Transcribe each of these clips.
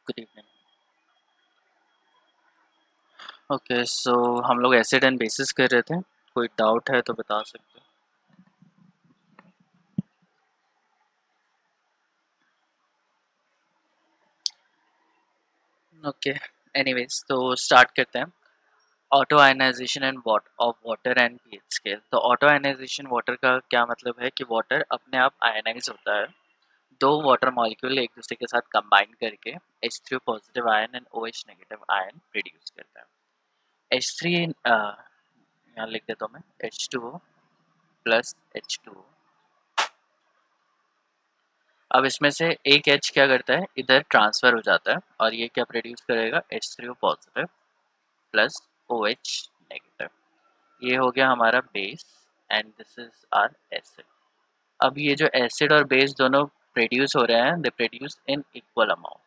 Good evening. Okay, सो हम लोग acid and basis कर रहे थे। कोई डाउट है तो बता सकते हो। ओके, एनीवेज तो स्टार्ट करते हैं। Auto ionisation and of water and pH scale. तो ऑटो आयनाइजेशन वाटर का क्या मतलब है कि वाटर अपने आप आयनाइज होता है। दो वाटर मॉलिक्यूल एक दूसरे के साथ कंबाइन करके H3 positive ion and OH negative ion produce करता है। H3 यहाँ लिख देता हूँ मैं, H2O प्लस H2O। अब इसमें से एक H क्या करता है, इधर ट्रांसफर हो जाता है और ये क्या प्रोड्यूस करेगा, H3O positive plus OH negative. ये हो गया हमारा base and this is our acid. अब ये जो एसिड और बेस दोनों प्रोड्यूस हो रहे हैं, they produce in equal amount.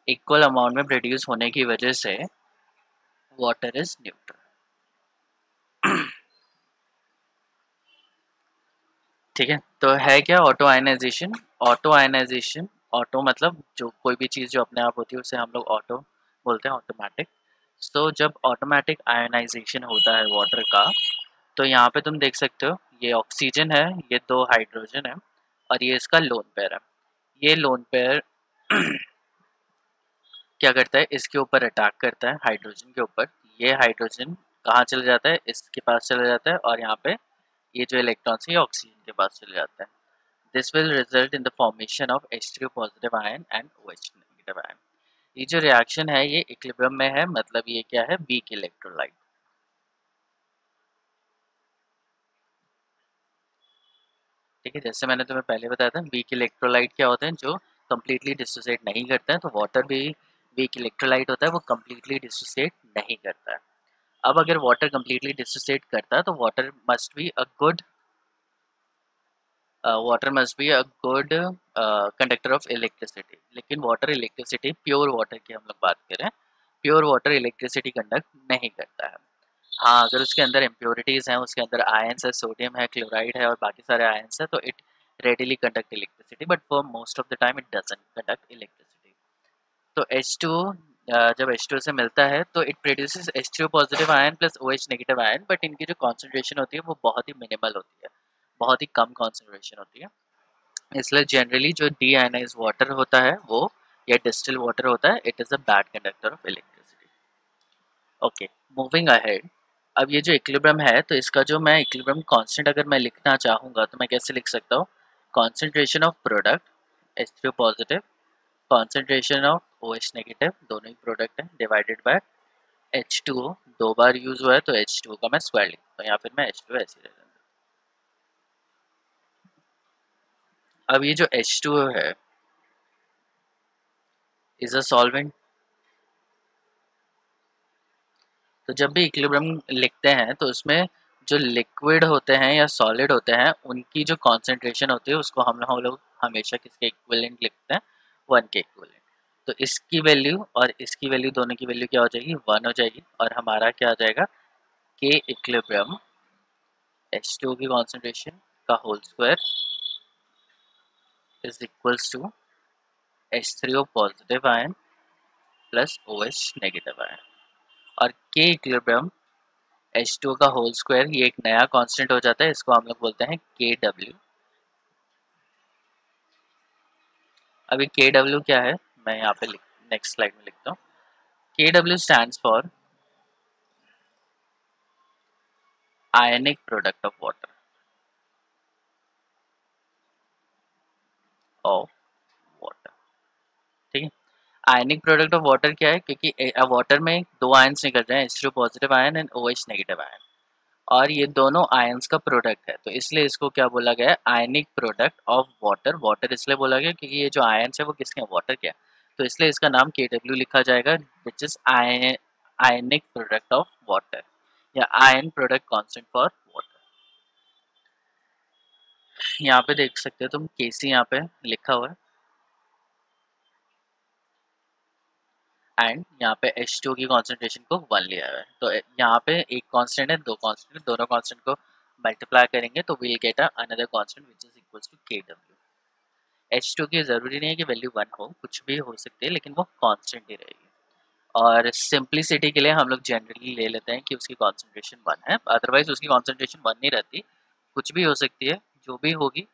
Equal amount में प्रोड्यूस होने की वजह से वाटर इज न्यूट्रल। ठीक है, तो है क्या auto ionisation. Auto ionisation, auto मतलब जो कोई भी चीज़ जो अपने आप होती है उसे हम लोग ऑटो बोलते हैं, ऑटोमेटिक। तो जब ऑटोमेटिक आयनाइजेशन होता है वाटर का, तो यहाँ पे तुम देख सकते हो ये ऑक्सीजन है, ये दो हाइड्रोजन है और ये इसका लोन पेयर है। ये लोन पेयर क्या करता है, इसके ऊपर अटैक करता है हाइड्रोजन के ऊपर। ये हाइड्रोजन कहाँ चले जाता है, इसके पास चला जाता है और यहाँ पे ये जो इलेक्ट्रॉन्स है ऑक्सीजन के पास चले जाता है। This will result in the formation of H3 positive ion and OH negative ion. ये जो रिएक्शन है ये इक्विलिब्रियम में है, मतलब ये क्या है, वीक इलेक्ट्रोलाइट। ठीक है, जैसे मैंने तुम्हें पहले बताया था, वीक इलेक्ट्रोलाइट क्या होते हैं, जो कम्प्लीटली डिसोसिएट नहीं करते हैं। तो वाटर भी वीक इलेक्ट्रोलाइट होता है, वो कम्प्लीटली डिसोसिएट नहीं करता है। अब अगर वाटर कम्प्लीटली डिसोसिएट करता है तो water must be a good conductor of electricity. लेकिन वाटर इलेक्ट्रिसिटी, प्योर वाटर की हम लोग बात करें, प्योर वाटर इलेक्ट्रिसिटी कंडक्ट नहीं करता है। हाँ, अगर उसके अंदर इम्प्योरिटीज़ हैं, उसके अंदर आयंस है, सोडियम है, क्लोराइड है और बाकी सारे आयंस है, तो it readily conduct electricity, but for most of the time it doesn't conduct electricity. तो H2 जब H2 से मिलता है तो it produces H3O positive ion plus OH negative ion, but इनकी जो कॉन्सेंट्रेशन होती है वो बहुत ही मिनिमल होती है, बहुत ही कम कॉन्सेंट्रेशन होती है। इसलिए जनरली जो डी आयनाइज वाटर होता है वो, या डिस्टिल वाटर होता है, it is a bad conductor of electricity. Okay, moving ahead. अब ये जो इक्विलिब्रियम है, तो इसका जो मैं इक्विलिब्रियम कांस्टेंट अगर मैं लिखना चाहूँगा तो मैं कैसे लिख सकता हूँ, concentration of product H3O positive, concentration of OH negative, दोनों ही प्रोडक्ट है, डिवाइडेड बाय H2O। दो बार यूज हुआ है तो H2O का मैं स्क्वायर लिखता हूँ, या फिर मैं H2O ऐसे ले लेता हूँ। अब ये जो H2O है इज अ सॉल्वेंट। तो जब भी इक्विलिब्रियम लिखते हैं तो उसमें जो लिक्विड होते हैं या सॉलिड होते हैं उनकी जो कॉन्सेंट्रेशन होती है उसको हम लोग हमेशा किसके इक्विवेलेंट लिखते हैं, 1 के इक्विवेलेंट। तो इसकी वैल्यू और इसकी वैल्यू, दोनों की वैल्यू क्या हो जाएगी, 1 हो जाएगी। और हमारा क्या आ जाएगा, के इक्विलिब्रियम H2O की कॉन्सेंट्रेशन का whole square is equals to H3O positive ion plus OH negative ion. और के इक्विलिब्रियम H2O का होल स्क्वायर, ये एक नया कांस्टेंट हो जाता है, इसको हम लोग बोलते हैं KW। अभी KW क्या है, मैं यहाँ पे नेक्स्ट स्लाइड में लिखता हूँ। KW stands for ionic product of of water. ठीक है, आयनिक प्रोडक्ट ऑफ वाटर क्या है, क्योंकि वाटर में दो आयंस निकल रहे हैं, H2O positive ion and OH negative ion, और ये दोनों आयंस का प्रोडक्ट है, तो इसलिए इसको क्या बोला गया है, आयनिक प्रोडक्ट ऑफ वाटर। वाटर इसलिए बोला गया क्योंकि ये जो आयंस है वो किसके हैं, वाटर के हैं, तो इसलिए इसका नाम KW लिखा जाएगा, which is ionic product of water, या ion product constant for water. यहाँ पे देख सकते हो तुम, KC यहाँ पे लिखा हुआ है, एंड यहाँ पे H2 की कॉन्सेंट्रेशन को 1 लिया हुआ है। तो यहाँ पे एक कांस्टेंट है, दो कांस्टेंट, दोनों कांस्टेंट को मल्टीप्लाई करेंगे तो we'll get another constant which is equals to KW। H2 की ज़रूरी नहीं है कि वैल्यू 1 हो, कुछ भी हो सकती है, लेकिन वो कांस्टेंट ही रहेगी। और सिंप्लिसिटी के लिए हम लोग जनरली ले लेते हैं कि उसकी कॉन्सेंट्रेशन 1 है, अदरवाइज उसकी कॉन्सेंट्रेशन 1 नहीं रहती, कुछ भी हो सकती है, जो भी होगी,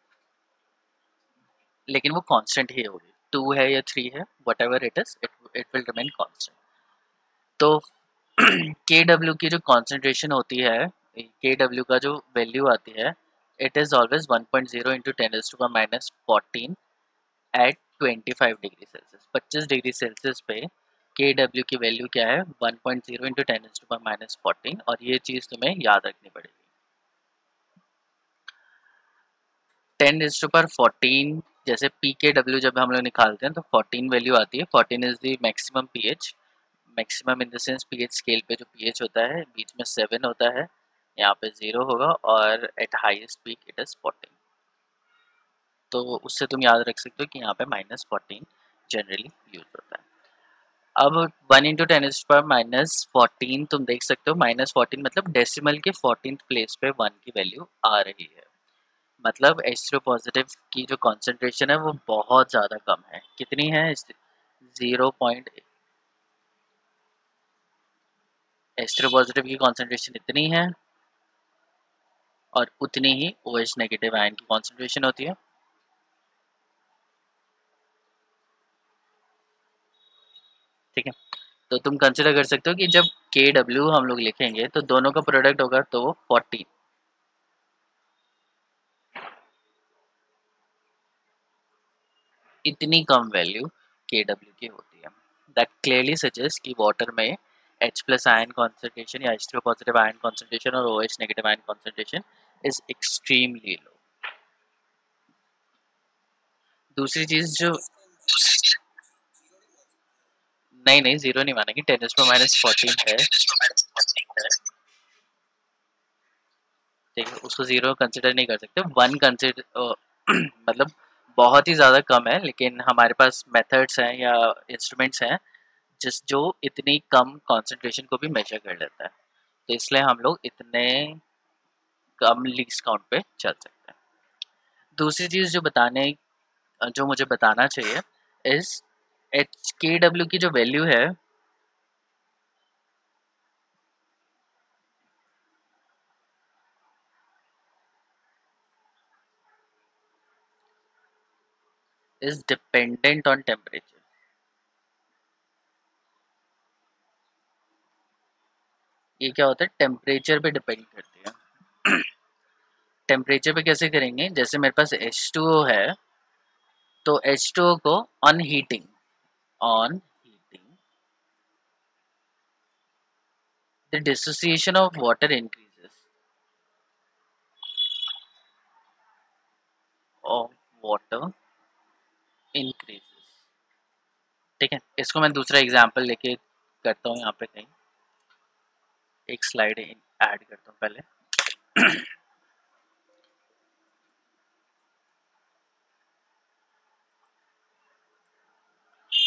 लेकिन वो कांस्टेंट ही होगी। 2 है या 3 है, whatever it is, it will remain constant. तो के डब्ल्यू की जो कॉन्सेंट्रेशन होती है, के डब्ल्यू का जो वैल्यू आती है, it is always 1.0 into 10⁻⁻14 at 25 degree Celsius. 25 degree Celsius पे के डब्ल्यू की वैल्यू क्या है, 1.0 इंटू 10⁻⁻14, और ये चीज़ तुम्हें याद रखनी पड़ेगी। 10⁻14, जैसे पी के डब्ल्यू जब हम लोग निकालते हैं तो 14 वैल्यू आती है। 14 is the maximum pH, maximum in the sense pH scale पे जो पीएच होता है, बीच में 7 होता है, यहाँ पे 0 होगा, और eight highest peak it is 14। तो उससे तुम याद रख सकते हो कि यहाँ पे -14 जनरली यूज होता है। अब 1 इंटू 10⁻⁻14 तुम देख सकते हो, -14 मतलब डेसिमल के 14th प्लेस पे 1 की वैल्यू आ रही है। मतलब H3O पॉजिटिव की जो कॉन्सेंट्रेशन है वो बहुत ज़्यादा कम है। कितनी है? 0. H3O पॉजिटिव की कॉन्सेंट्रेशन इतनी है, और उतनी ही OH नेगेटिव आयन की कॉन्सेंट्रेशन होती है। ठीक है, तो तुम कंसिडर कर सकते हो कि जब KW हम लोग लिखेंगे तो दोनों का प्रोडक्ट होगा, तो 14। इतनी कम वैल्यू KW की होती है। दैट क्लियरली सजेस्ट कि वाटर में H प्लस आयन कॉन्सेंट्रेशन या H3O पॉजिटिव आयन कॉन्सेंट्रेशन और OH negative ion concentration is extremely low. दूसरी चीज जो, नहीं नहीं, जीरो नहीं मानेंगे, 10⁻⁻14 है, ठीक है, उसको जीरो कंसिडर नहीं कर सकते, 1 कंसिडर मतलब बहुत ही ज़्यादा कम है, लेकिन हमारे पास मेथड्स हैं या इंस्ट्रूमेंट्स हैं जिस जो इतनी कम कॉन्सेंट्रेशन को भी मेजर कर लेता है, तो इसलिए हम लोग इतने कम लीस्ट काउंट पे चल सकते हैं। दूसरी चीज़ जो मुझे बताना चाहिए इस HKW की जो वैल्यू है, इज डिपेंडेंट ऑन टेम्परेचर। ये क्या होता है? टेम्परेचर पे डिपेंड करती है। टेम्परेचर पे कैसे करेंगे? जैसे मेरे पास H2O है, तो H2O को on heating, on heating the dissociation of water increases, of water increases. ठीक है, इसको मैं दूसरा एग्जांपल लेके करता हूँ, यहाँ पे कहीं एक स्लाइड ऐड करता हूँ पहले।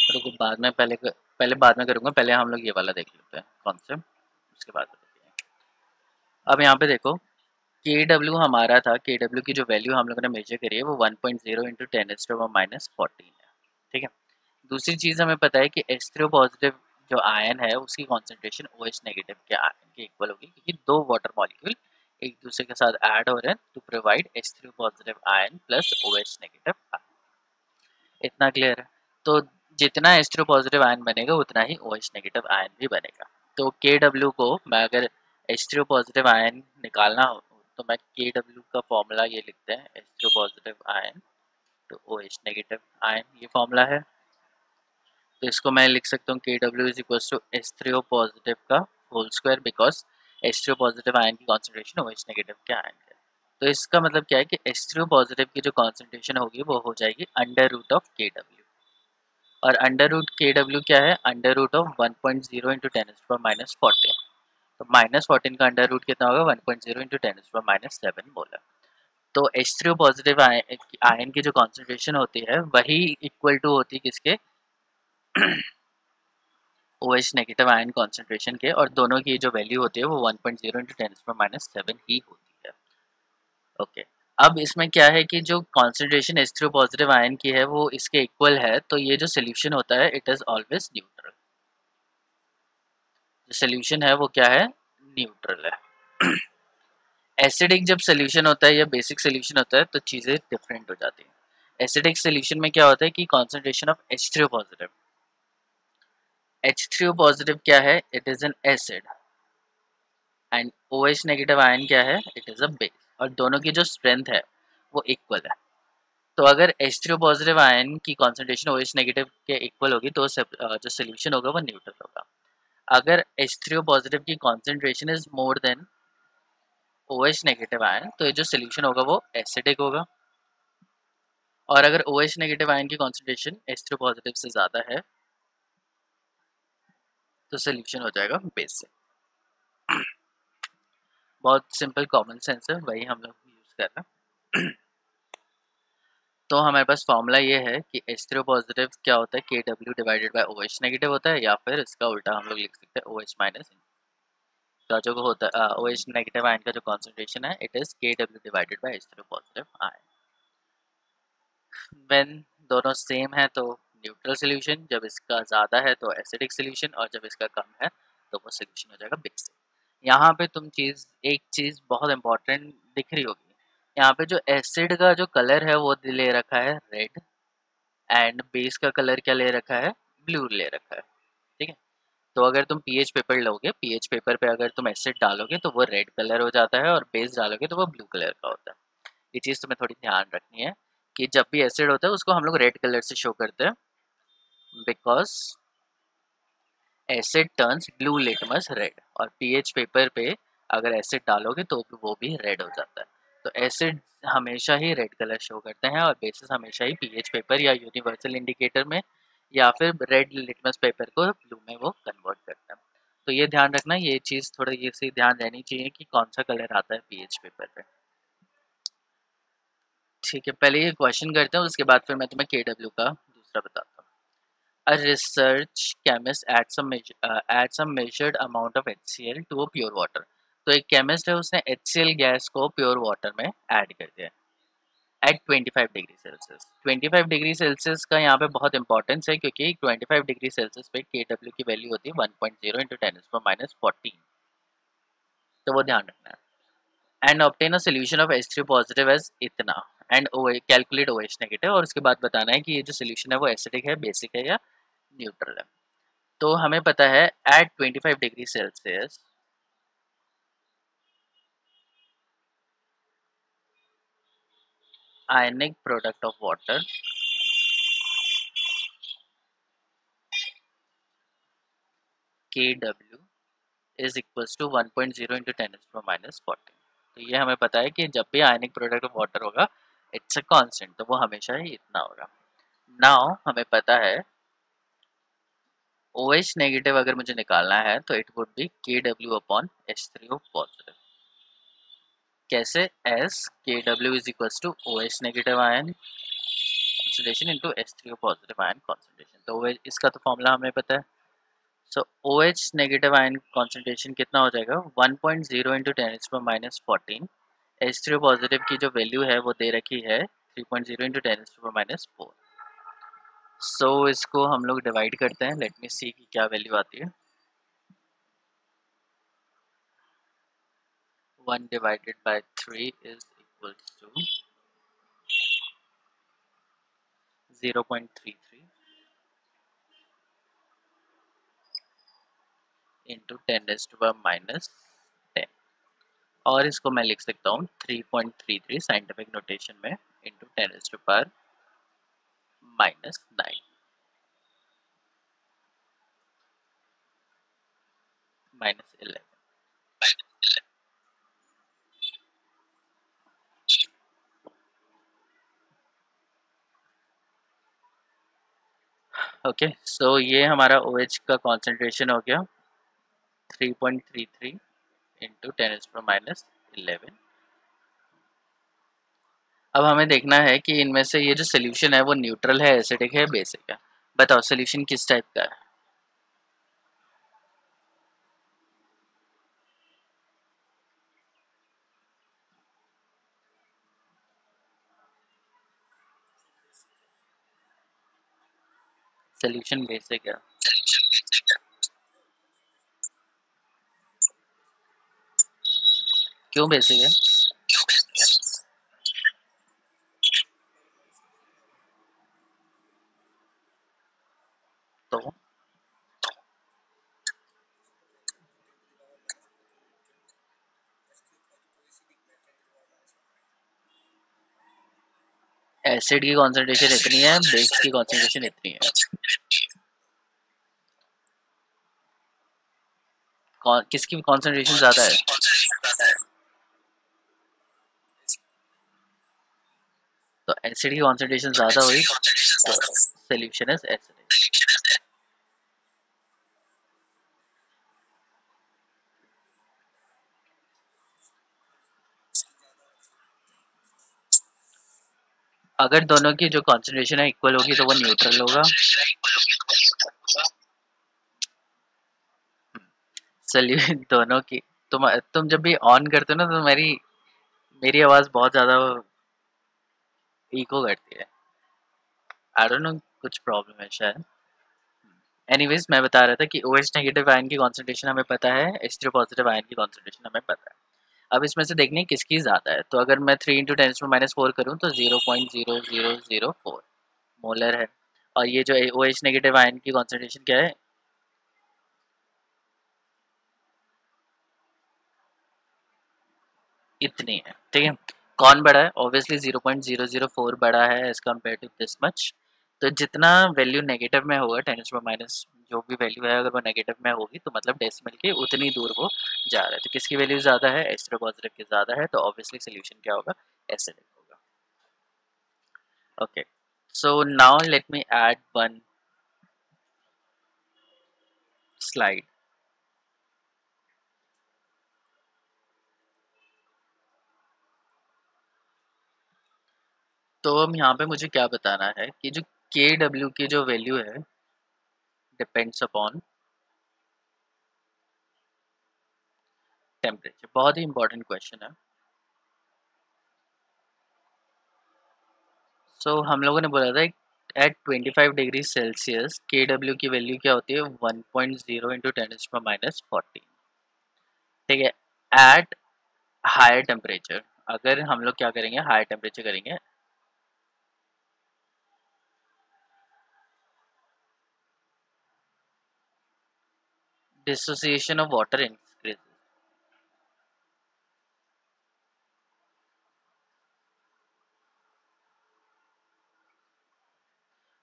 रुको, पहले बाद में करूँगा, पहले हम लोग ये वाला देख लेते हैं कॉन्सेप्ट, उसके बाद देखेंगे। अब यहाँ पे देखो, के डब्ल्यू हमारा था, के डब्ल्यू की जो वैल्यू हम लोगों ने मेजर करी है वो 1.0 इंटू 10⁻⁻14 है। ठीक है, दूसरी चीज़ हमें पता है कि H3O पॉजिटिव जो आयन है उसकी कॉन्सेंट्रेशन OH नेगेटिव के आयन के इक्वल होगी, क्योंकि दो वाटर मॉलिक्यूल एक दूसरे के साथ ऐड हो रहे हैं to provide H3O positive ion plus OH negative ion. इतना क्लियर है? तो जितना H3O पॉजिटिव आयन बनेगा उतना ही OH नेगेटिव आयन भी बनेगा। तो KW को मैं अगर H3O पॉजिटिव आयन निकालना हो तो मैं KW का फॉर्मूला ये लिखते हैं, H3O पॉजिटिव आयन तो OH नेगेटिव आयन, ये फॉर्मूला है। तो इसको मैं लिख सकता हूँ KW is equal to H3O positive का whole square, because H3O positive ion की कॉन्सेंट्रेशन OH नेगेटिव के आयन है। तो इसका मतलब क्या है कि H3O पॉजिटिव की जो कॉन्सेंट्रेशन होगी वो हो जाएगी अंडर रूट ऑफ KW, और अंडर रूट KW क्या है? Under root of 1.0 into 10⁻⁻14। तो -14 का अंडर रूट कितना होगा? 1.0 इंटू 10⁻⁷ बोला। तो H3O पॉजिटिव आयन की जो कॉन्सेंट्रेशन होती है वही इक्वल टू होती है किसके? OH नेगेटिव आयन कॉन्सेंट्रेशन के, और दोनों की जो वैल्यू होती है वो 1.0 इंटू 10⁻⁷ ही होती है। ओके, अब इसमें क्या है कि जो कॉन्सेंट्रेशन H3O पॉजिटिव आयन की है वो इसके इक्वल है, तो ये जो सोल्यूशन होता है इट इज़ ऑलवेज न्यूट्रल। जो सोल्यूशन है वो क्या है, न्यूट्रल है। एसिडिक जब सोल्यूशन होता है या बेसिक सोल्यूशन होता है तो चीज़ें डिफरेंट हो जाती हैं। एसिडिक सोल्यूशन में क्या होता है कि concentration of H3O positive, H3O positive क्या है, it is an acid, and OH negative ion क्या है, इट इज़ अ बेस, और दोनों की जो स्ट्रेंथ है वो इक्वल है। तो अगर H3O पॉजिटिव आयन की कॉन्सेंट्रेशन OH नेगेटिव के इक्वल होगी तो जो सोल्यूशन होगा वो न्यूट्रल होगा। अगर H3O पॉजिटिव की concentration is more than OH negative ion तो ये जो सोल्यूशन होगा वो एसिडिक होगा, और अगर OH नेगेटिव आयन की कॉन्सेंट्रेशन H3O पॉजिटिव से ज़्यादा है तो सोल्यूशन हो जाएगा बेसिक। बहुत सिंपल कॉमन सेंस है, वही हम लोग यूज़ कर रहे हैं। तो हमारे पास फॉर्मूला ये है कि H3O पॉजिटिव क्या होता है, KW divided by OH negative होता है, या फिर इसका उल्टा हम लोग लिख सकते हैं OH माइनस का जो होता है OH नेगेटिव आयन का जो कॉन्सेंट्रेशन है it is KW divided by H3O positive ion. When दोनों सेम है तो न्यूट्रल सोल्यूशन, जब इसका ज़्यादा है तो एसिडिक सोल्यूशन, और जब इसका कम है तो वो सोल्यूशन हो जाएगा बेसिक। यहाँ पे तुम एक चीज़ बहुत इंपॉर्टेंट दिख रही होगी, यहाँ पे जो एसिड का जो कलर है वो ले रखा है रेड, एंड बेस का कलर क्या ले रखा है, ब्लू ले रखा है। ठीक है, तो अगर तुम पीएच पेपर लोगे, पीएच पेपर पे अगर तुम एसिड डालोगे तो वो रेड कलर हो जाता है, और बेस डालोगे तो वो ब्लू कलर का होता है। ये चीज़ तुम्हें थोड़ी ध्यान रखनी है कि जब भी एसिड होता है उसको हम लोग रेड कलर से शो करते हैं, because asset turns blue litmus red, और पीएच पेपर पे अगर एसिड डालोगे तो वो भी रेड हो जाता है। तो एसिड हमेशा ही रेड कलर शो करते हैं, और बेसिस हमेशा ही पीएच पेपर या यूनिवर्सल इंडिकेटर में या फिर रेड लिटमस पेपर को ब्लू में वो कन्वर्ट करता है। तो ये ध्यान रखना, ये चीज़ थोड़ा ये सी ध्यान रहनी चाहिए कि कौन सा कलर आता है पीएच पेपर पे। ठीक है, पहले ये क्वेश्चन करते हैं, उसके बाद फिर मैं तुम्हें KW का दूसरा बताता हूँ। A research chemist adds some measured amount of HCl to a pure water. तो एक केमिस्ट है, उसने HCl गैस को प्योर वाटर में ऐड कर दिया at 25 degree Celsius. 25 degree Celsius का यहाँ पे बहुत इंपॉर्टेंस है, क्योंकि 25 डिग्री सेल्सियस पे KW की वैल्यू होती है 1.0 इंटू 10⁻14, तो वो ध्यान रखना है। And obtain a solution of H3 positive as इतना, एंड कैलकुलेट OH नेगेटिव, और उसके बाद बताना है कि ये जो सोल्यूशन है वो एसिडिक है, बेसिक है या न्यूट्रल है। तो हमें पता है at 25 degree Celsius ionic product of water KW is equals to 1.0 into 10⁻14। तो ये हमें पता है कि जब भी आयनिक प्रोडक्ट ऑफ वाटर होगा इट्स अ कांस्टेंट, तो वो हमेशा ही इतना होगा। नाउ हमें पता है OH नेगेटिव अगर मुझे निकालना है तो it would be KW upon H3O positive. कैसे, as KW is equals to OH negative ion concentration into H3O positive ion concentration। तो इसका तो फॉर्मूला हमें पता है। सो OH नेगेटिव आयन कॉन्सेंट्रेशन कितना हो जाएगा, 1.0 इंटू 10⁻14। H3O पॉजिटिव की जो वैल्यू है वो दे रखी है 3.0 इंटू 10⁻4। सो इसको हम लोग डिवाइड करते हैं, लेट मी सी की क्या वैल्यू आती है। 1 divided by 3 is equal to 0.33 into 10⁻10, और इसको मैं लिख सकता हूँ 3.33 साइंटिफिक नोटेशन में इंटू 10⁻⁻9 -11। ओके, सो ये हमारा OH का कॉन्सेंट्रेशन हो गया 3.33 इंटू 10⁻11। अब हमें देखना है कि इनमें से ये जो सोल्यूशन है वो न्यूट्रल है, एसिडिक है, बेसिक है। बताओ सोल्यूशन किस टाइप का है। सोल्यूशन बेसिक है। क्यों बेसिक है? तो एसिड की कॉन्सेंट्रेशन इतनी है, बेस की कॉन्सेंट्रेशन इतनी है। किसकी कॉन्सेंट्रेशन ज़्यादा है? तो एसिड की कॉन्सेंट्रेशन ज़्यादा हुई तो सोल्यूशन इज एसिड। अगर दोनों की जो कॉन्सेंट्रेशन है इक्वल होगी तो वो न्यूट्रल होगा। सोल्यूशन दोनों की, तुम जब भी ऑन करते हो ना तो मेरी मेरी आवाज़ बहुत ज़्यादा इको करती है। आई डोंट नो, कुछ प्रॉब्लम है शायद। एनीवेज मैं बता रहा था कि OH नेगेटिव आयन की कॉन्सेंट्रेशन हमें पता है, H3 पॉजिटिव आयन की कॉन्सेंट्रेशन हमें पता है। अब इसमें से देखने किसकी ज़्यादा है। तो अगर मैं 3 × 10⁻⁴ करूँ तो 0.0004 मोलर है। और ये जो OH नेगेटिव आयन की कॉन्सेंट्रेशन क्या है? इतनी है, ठीक है। कौन बड़ा है? ऑब्वियसली 0.004 बड़ा है as compare to this much. तो जितना वैल्यू नेगेटिव में होगा, 10⁻⁻, जो भी वैल्यू है अगर वो नेगेटिव में होगी तो मतलब डेसिमल के उतनी दूर वो जा रहा है। तो किसकी वैल्यू ज़्यादा है? H3 पॉजिटिव की ज़्यादा है, तो ऑब्वियसली सोल्यूशन क्या होगा? एसिडिक होगा। Okay, so now let me add one slide. तो अब यहाँ पे मुझे क्या बताना है कि जो KW की जो वैल्यू है डिपेंड्स अपॉन टेम्परेचर। बहुत ही इंपॉर्टेंट क्वेश्चन है। सो हम लोगों ने बोला था एट 25 डिग्री सेल्सियस KW की वैल्यू क्या होती है? 1.0 इंटू 10⁻⁴। ठीक है। एट हायर टेम्परेचर, अगर हम लोग क्या करेंगे, हायर टेम्परेचर करेंगे, डिसोसिएशन ऑफ वाटर इंक्रीज।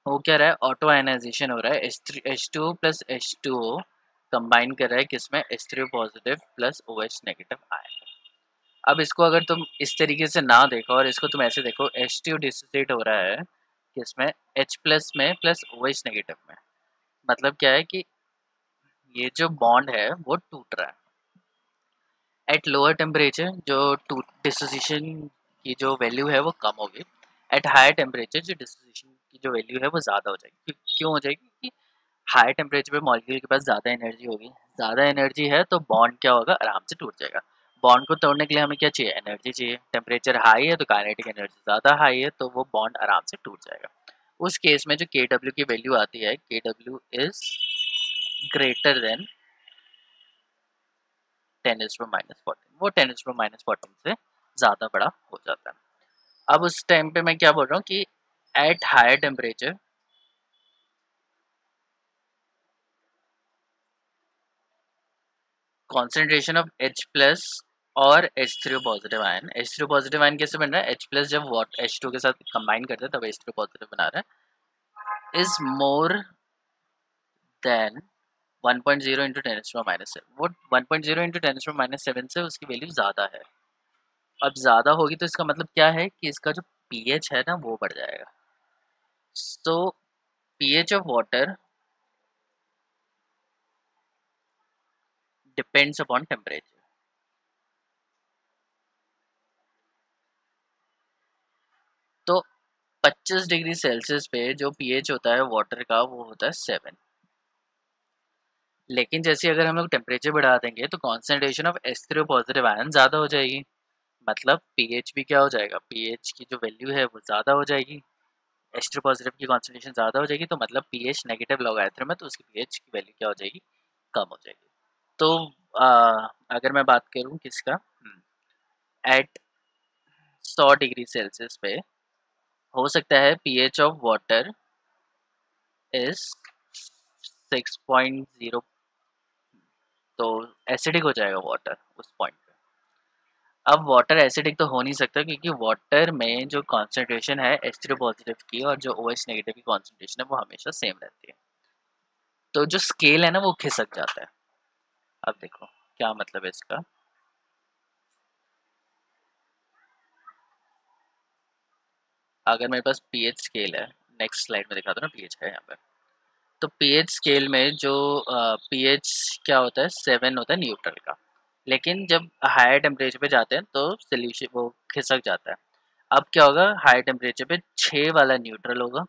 वो क्या रहा है? ऑटो आयनाइजेशन हो रहा है। H2 प्लस H2O कंबाइन कर रहा है किसमें? H3 positive plus OH negative ion. अब इसको अगर तुम इस तरीके से ना देखो और इसको तुम ऐसे देखो, H2 डिसोसिएट हो रहा है किसमें? H प्लस में प्लस OH नेगेटिव में। मतलब क्या है कि ये जो बॉन्ड है वो टूट रहा है। एट लोअर टेम्परेचर जो डिसोसिएशन की जो वैल्यू है वो कम होगी। एट हायर टेम्परेचर जो डिसोसिएशन की जो वैल्यू है वो ज़्यादा हो जाएगी। क्यों हो जाएगी? कि हायर टेम्परेचर पे मॉलिक्यूल के पास ज़्यादा एनर्जी होगी। ज़्यादा एनर्जी है तो बॉन्ड क्या होगा? आराम से टूट जाएगा। बॉन्ड को तोड़ने के लिए हमें क्या चाहिए? एनर्जी चाहिए। टेम्परेचर हाई है तो काइनेटिक एनर्जी ज़्यादा हाई है, तो वो बॉन्ड आराम से टूट जाएगा। उस केस में जो KW की वैल्यू आती है, KW इज ग्रेटर देन 10⁻⁴। वो 10⁻⁴ से ज़्यादा बड़ा हो जाता है। अब उस टाइम पे मैं क्या बोल रहा हूँ कि at higher temperature concentration of H plus और H3 positive ion. H3 positive ion कैसे बन रहा है? H प्लस जब H2 के साथ कंबाइन करते हैं तब H3 पॉजिटिव बना रहा है, इज मोर देन 1.0 इंटू 10⁻⁷। वो 1.0 इंटू 10⁻⁷ से उसकी वैल्यू ज़्यादा है। अब ज़्यादा होगी तो इसका मतलब क्या है कि इसका जो pH है ना वो बढ़ जाएगा। सो pH of water depends upon temperature. तो 25 डिग्री सेल्सियस पे जो pH होता है वाटर का वो होता है 7। लेकिन जैसे अगर हम लोग टेम्परेचर बढ़ा देंगे तो concentration of H3 positive ion ज़्यादा हो जाएगी। मतलब pH भी क्या हो जाएगा? pH की जो वैल्यू है वो ज़्यादा हो जाएगी। H3 पॉजिटिव की कॉन्सेंट्रेशन ज़्यादा हो जाएगी तो मतलब pH नेगेटिव लॉगरिथम है तो उसकी pH की वैल्यू क्या हो जाएगी, कम हो जाएगी। तो अगर मैं बात करूँ किसका, एट 100 डिग्री सेल्सियस पे हो सकता है pH ऑफ वाटर इज 6.0, तो एसिडिक हो जाएगा वाटर उस पॉइंट पे। अब वाटर एसिडिक तो हो नहीं सकता क्योंकि वाटर में जो कॉन्सेंट्रेशन है H3 पॉजिटिव की और जो OH नेगेटिव की कॉन्सेंट्रेशन है वो हमेशा सेम रहती है, तो जो स्केल है ना वो खिसक जाता है। अब देखो क्या मतलब है इसका, अगर मेरे पास पीएच स्केल है, नेक्स्ट स्लाइड में दिखाता हूँ ना, पीएच है यहाँ पे। तो पीएच स्केल में जो पीएच क्या होता है, 7 होता है न्यूट्रल का, लेकिन जब हायर टेम्परेचर पे जाते हैं तो सोल्यूशन वो खिसक जाता है। अब क्या होगा, हायर टेम्परेचर पे 6 वाला न्यूट्रल होगा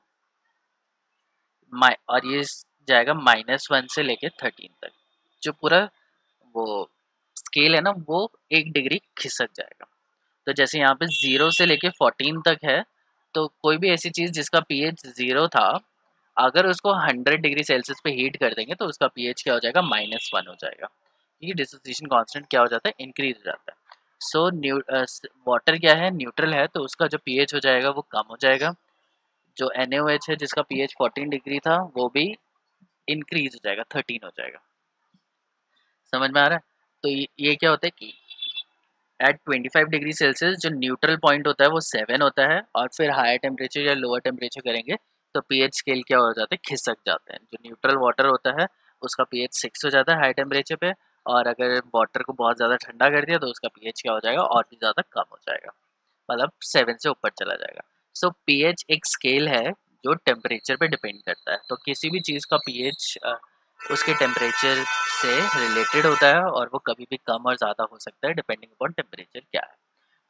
और ये जाएगा -1 से लेके 13 तक, जो पूरा वो स्केल है ना वो 1 डिग्री खिसक जाएगा। तो जैसे यहाँ पे 0 से लेके 14 तक है, तो कोई भी ऐसी चीज़ जिसका पीएच 0 था, अगर उसको 100 डिग्री सेल्सियस पे हीट कर देंगे तो उसका पीएच क्या हो जाएगा, -1 हो जाएगा। ये डिसोसिएशन कांस्टेंट क्या हो जाता है, इंक्रीज हो जाता है। सो वाटर क्या है, न्यूट्रल है, तो उसका जो पीएच हो जाएगा वो कम हो जाएगा। जो NaOH है जिसका पीएच 14 डिग्री था वो भी इंक्रीज हो जाएगा, 13 हो जाएगा। समझ में आ रहा है? तो ये क्या होता है कि एट 25 डिग्री सेल्सियस जो न्यूट्रल पॉइंट होता है वो 7 होता है, और फिर हायर टेम्परेचर या लोअर टेम्परेचर करेंगे तो पीएच स्केल क्या हो जाता है, खिसक जाते हैं। जो न्यूट्रल वाटर होता है उसका पीएच 6 हो जाता है हाई टेम्परेचर पे, और अगर वाटर को बहुत ज़्यादा ठंडा कर दिया तो उसका पीएच क्या हो जाएगा, और भी ज़्यादा कम हो जाएगा, मतलब 7 से ऊपर चला जाएगा। सो पीएच एक स्केल है जो टेम्परेचर पे डिपेंड करता है, तो किसी भी चीज़ का पीएच उसके टेम्परेचर से रिलेटेड होता है, और वो कभी भी कम और ज़्यादा हो सकता है डिपेंडिंग अपॉन टेम्परेचर क्या है।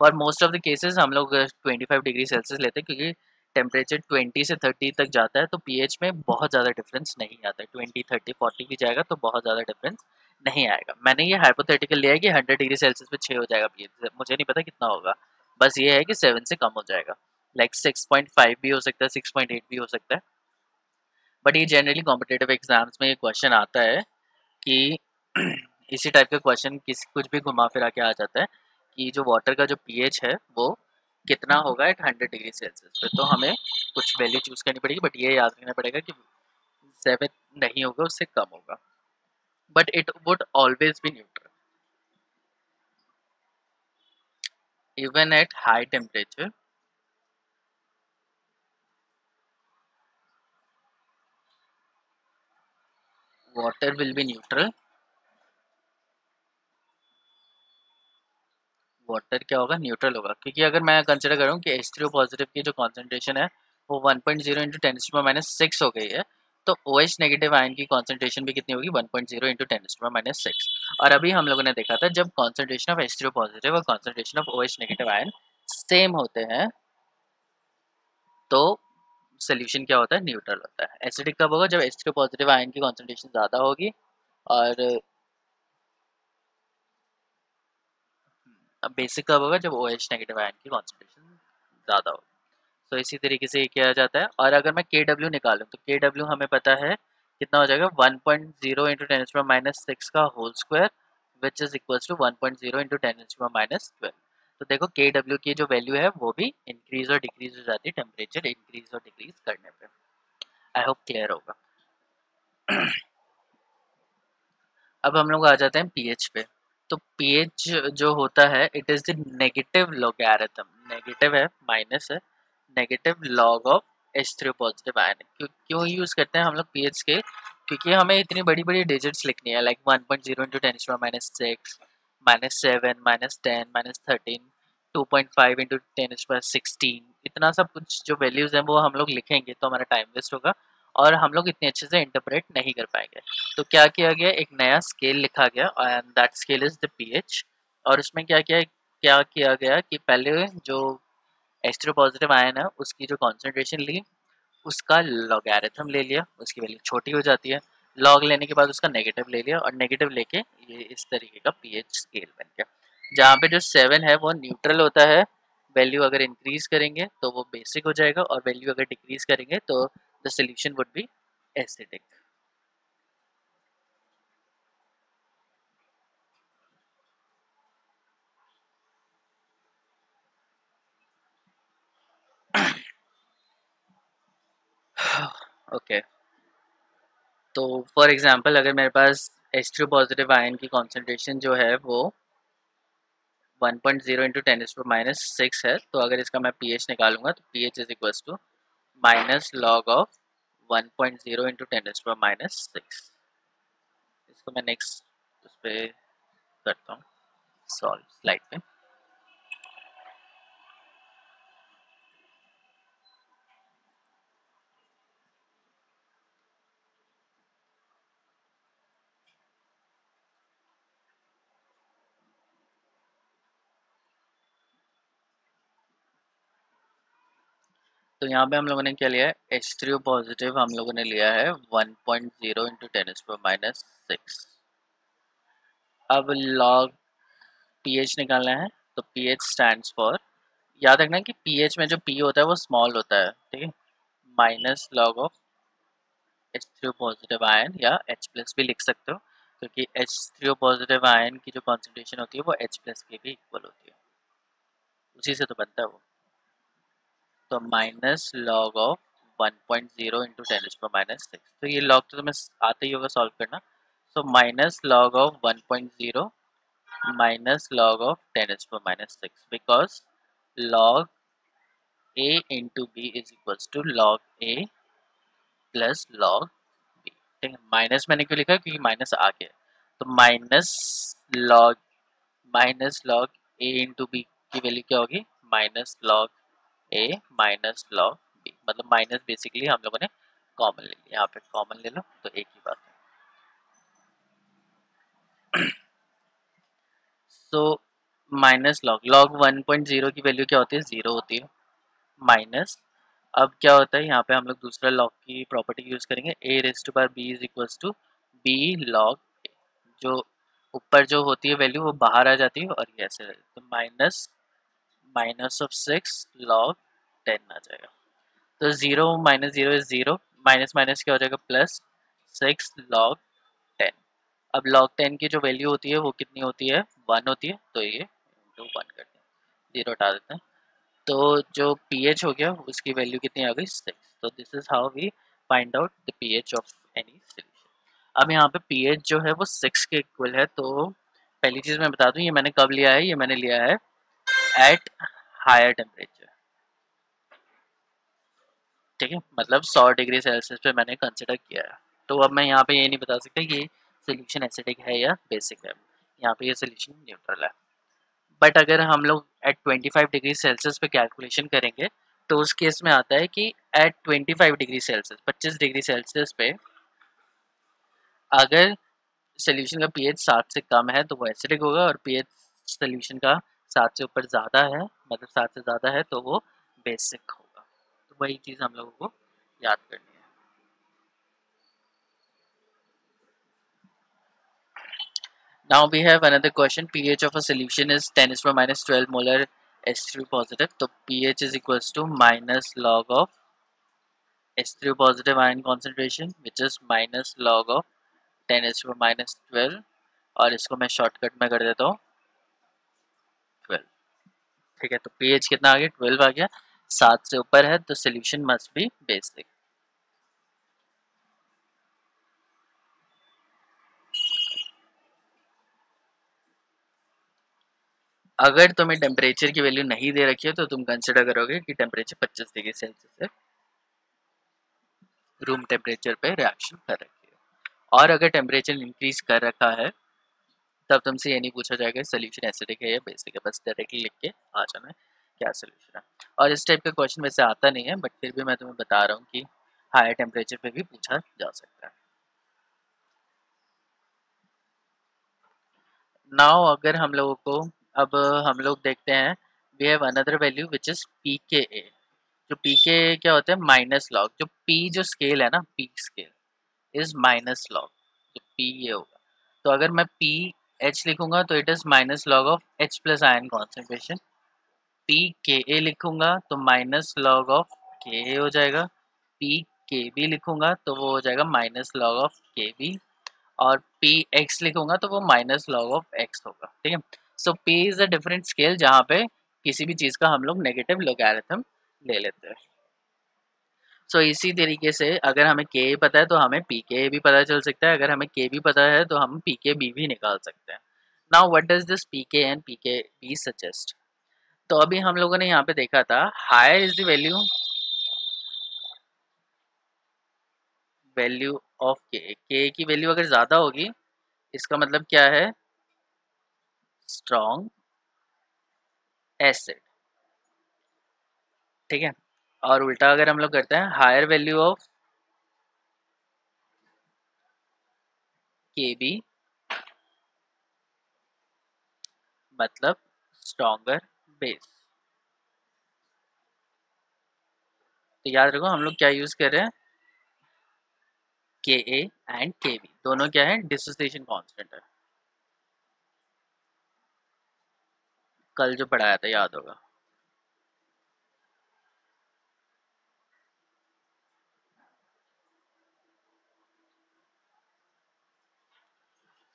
For most of the cases हम लोग 25 डिग्री सेल्सियस लेते हैं क्योंकि टेम्परेचर 20 से 30 तक जाता है तो पीएच में बहुत ज़्यादा डिफरेंस नहीं आता है। 20, 30, 40 भी जाएगा तो बहुत ज़्यादा डिफरेंस नहीं आएगा। मैंने ये हाइपोथेटिकल लिया है कि 100 डिग्री सेल्सियस पे 6 हो जाएगा पीएच, मुझे नहीं पता कितना होगा, बस ये है कि 7 से कम हो जाएगा। लाइक 6.5 भी हो सकता है, 6.8 भी हो सकता है। बट ये जनरली कॉम्पिटेटिव एग्जाम्स में ये क्वेश्चन आता है कि इसी टाइप का क्वेश्चन किसी कुछ भी घुमा फिरा के आ जाता है कि जो वाटर का जो पीएच है वो कितना होगा एट 100 डिग्री सेल्सियस पे, तो हमें कुछ वैल्यू चूज करनी पड़ेगी, बट ये याद रखना पड़ेगा कि 7 नहीं होगा, उससे कम होगा, but it would always be neutral even at high temperature. Water will be neutral, water क्या होगा, न्यूट्रल होगा, क्योंकि अगर मैं कंसिडर करूँ कि H3O पॉजिटिव की जो कॉन्सेंट्रेशन है वो 1.0 इंटू 10⁻⁶ हो गई है, तो OH नेगेटिव आयन की कॉन्सेंट्रेशन भी कितनी होगी, 1.0 इंटू 10⁻⁶। और अभी हम लोगों ने देखा था जब कॉन्सेंट्रेशन ऑफ H3O पॉजिटिव और concentration of OH negative ion same होते हैं तो सोल्यूशन क्या होता है, न्यूट्रल होता है। एसिडिक कब होगा, जब H3O पॉजिटिव आयन की कॉन्सेंट्रेशन ज़्यादा होगी और बेसिक कब होगा, जब OH नेगेटिव आयन की कॉन्सेंट्रेशन ज़्यादा होगी। तो इसी तरीके से ये किया जाता है। और अगर मैं KW निकालूं तो KW हमें पता है कितना हो जाएगा, 1.0 इंटू 10⁻⁶ का whole square which is equals to 1.0 into 10⁻12। तो देखो KW की जो वैल्यू है वो भी इंक्रीज और डिक्रीज हो जाती है टेम्परेचर इंक्रीज और डिक्रीज करने पे। आई होप क्लियर होगा। अब हम लोग आ जाते हैं पीएच पे। तो पीएच जो होता है it is the negative logarithm, negative है, माइनस है, negative log of H3 positive ion. क्यों यूज करते हैं हम लोग पीएच स्केल, क्योंकि हमें इतनी बड़ी बड़ी डिजिट्स लिखनी है, लाइक 1.0 इंटू 10⁻⁶, -7, -10, -13, 2.5 इंटू 10⁻16, इतना सब कुछ जो वैल्यूज हैं वो हम लोग लिखेंगे तो हमारा टाइम वेस्ट होगा और हम लोग इतने अच्छे से इंटरप्रेट नहीं कर पाएंगे। तो क्या किया गया, एक नया स्केल लिखा गया and that scale is the pH. और उसमें क्या किया गया कि पहले जो H3 पॉजिटिव आयन है उसकी जो कॉन्सेंट्रेशन ली उसका लॉगरिथम ले लिया, उसकी वैल्यू छोटी हो जाती है, लॉग लेने के बाद उसका नेगेटिव ले लिया और नेगेटिव लेके ये इस तरीके का पीएच स्केल बन गया, जहाँ पे जो 7 है वो न्यूट्रल होता है, वैल्यू अगर इंक्रीज करेंगे तो वो बेसिक हो जाएगा, और वैल्यू अगर डिक्रीज करेंगे तो the solution would be acidic. Okay, तो फॉर एग्जांपल अगर मेरे पास H2 पॉजिटिव आयन की कॉन्सेंट्रेशन जो है वो 1.0 इंटू 10⁻⁻6 है, तो अगर इसका मैं pH निकालूंगा तो pH is equal to minus log of 1.0 into 10⁻⁶। इसको मैं नेक्स्ट उस पर करता हूँ सॉल्व स्लाइड पे। तो यहाँ पे हम लोगों ने क्या लिया है, H3O पॉजिटिव हम लोगों ने लिया है 1.0 इंटू 10⁻⁶। अब लॉग pH निकालना है, तो pH स्टैंड्स फॉर, याद रखना कि pH में जो p होता है वो स्मॉल होता है, ठीक है, माइनस log of H3O positive ion, या H प्लस भी लिख सकते हो, क्योंकि H3O पॉजिटिव आयन की जो कॉन्सेंट्रेशन होती है वो H प्लस के भी इक्वल होती है, उसी से तो बनता है वो। तो माइनस लॉग ऑफ 1.0 इंटू 10⁻⁶, तो ये लॉग तो तुम्हें आते ही होगा सॉल्व करना। So minus log of 1.0 minus log of 10⁻⁶, because log a into B is equals to log a plus log b, ठीक है। माइनस मैंने क्यों लिखा, क्योंकि माइनस आ गया, तो log minus log a into B की वैल्यू क्या होगी, minus log a minus log b, मतलब माइनस बेसिकली हम लोगों ने कॉमन ले लिया, यहाँ पे कॉमन ले लो तो एक ही बात है। सो माइनस लॉग 1.0 की वैल्यू क्या होती है, 0 होती है, माइनस, अब क्या होता है यहाँ पे हम लोग दूसरा लॉग की प्रॉपर्टी यूज करेंगे, a raise to power b is equals to b log a, जो ऊपर जो होती है वैल्यू वो बाहर आ जाती है और ये ऐसे रहती है, तो माइनस माइनस ऑफ 6 लॉग 10 आ जाएगा। तो 0 - 0 इज 0, माइनस माइनस क्या हो जाएगा, प्लस 6 लॉग 10। अब log 10 की जो वैल्यू होती है वो कितनी होती है, 1 होती है, तो ये इंटू 1 करते हैं, 0 हटा देते हैं, तो जो pH हो गया उसकी वैल्यू कितनी आ गई, 6। तो this is how we find out the pH of any solution. अब यहाँ पे pH जो है वो 6 के इक्वल है, तो पहली चीज़ मैं बता दूं, ये मैंने कब लिया है, ये मैंने लिया है एट हायर टेम्परेचर, ठीक है, मतलब 100 डिग्री सेल्सियस पे मैंने कंसिडर किया है। तो अब मैं यहाँ पे ये नहीं बता सकता कि सोल्यूशन एसिडिक है या बेसिक है, यहाँ पे ये सोल्यूशन न्यूट्रल है। बट अगर हम लोग एट 25 डिग्री सेल्सियस पे कैलकुलेशन करेंगे तो उस केस में आता है कि at 25 degree Celsius 25 degree Celsius पे अगर सोल्यूशन का पीएच 7 से कम है तो वो एसिडिक होगा, और पीएच सोल्यूशन का 7 से ऊपर ज़्यादा है, मतलब 7 से ज़्यादा है, तो वो बेसिक होगा। तो वही चीज़ हम लोगों को याद करनी है। Now we have another question. pH of a solution is 10⁻⁻12 molar H3 positive. So pH is equals to minus log of H3 positive ion concentration, which is minus log of 10⁻⁻12, और इसको मैं शॉर्टकट में कर देता हूँ 12, ठीक है। तो pH कितना आ गया, 12 आ गया, 7 से ऊपर है तो सोल्यूशन मस्ट बी बेसिक। अगर तुम्हें टेम्परेचर की वैल्यू नहीं दे रखी है तो तुम कंसिडर करोगे कि टेम्परेचर 25 डिग्री सेल्सियस है, रूम टेम्परेचर पे रिएक्शन कर रखी है। और अगर टेम्परेचर इंक्रीज कर रखा है तब तुमसे ये नहीं पूछा जाएगा सोल्यूशन एसिडिक है या बेसिक है, बस डायरेक्टली लिख के आ जाना है क्या सोल्यूशन है। और इस टाइप का क्वेश्चन वैसे आता नहीं है, बट फिर भी मैं तुम्हें बता रहा हूँ कि हायर टेम्परेचर पे भी पूछा जा सकता है। नाउ अगर हम लोगों को, अब हम लोग देखते हैं, we have another value which is pKa। जो pKa क्या होता है, माइनस लॉग, जो p जो स्केल है ना, p scale is minus log, जो p ये होगा, तो अगर मैं p h लिखूंगा तो it is minus log of h plus ion concentration, P के ए लिखूंगा तो माइनस लॉग ऑफ के ए हो जाएगा, पी के बी लिखूंगा तो वो हो जाएगा माइनस लॉग ऑफ के बी, और पी एक्स लिखूंगा तो वो माइनस लॉग ऑफ एक्स होगा। ठीक है, so P is a different scale जहाँ पे किसी भी चीज़ का हम लोग नेगेटिव लोगैरिथम ले लेते हैं। सो इसी तरीके से अगर हमें के पता है तो हमें पी के भी पता चल सकता है, अगर हमें के भी पता है तो हम पी के बी भी निकाल सकते हैं। Now what does this P K and P K B suggest? तो अभी हम लोगों ने यहाँ पे देखा था higher is the value value of K की वैल्यू अगर ज़्यादा होगी इसका मतलब क्या है, स्ट्रॉन्ग एसिड। ठीक है, और उल्टा अगर हम लोग करते हैं हायर वैल्यू ऑफ के बी मतलब स्ट्रॉन्गर बेस। तो याद रखो हम लोग क्या यूज़ कर रहे हैं, के ए एंड के बी दोनों क्या है, डिसोसिएशन कांस्टेंट है, कल जो पढ़ाया था याद होगा।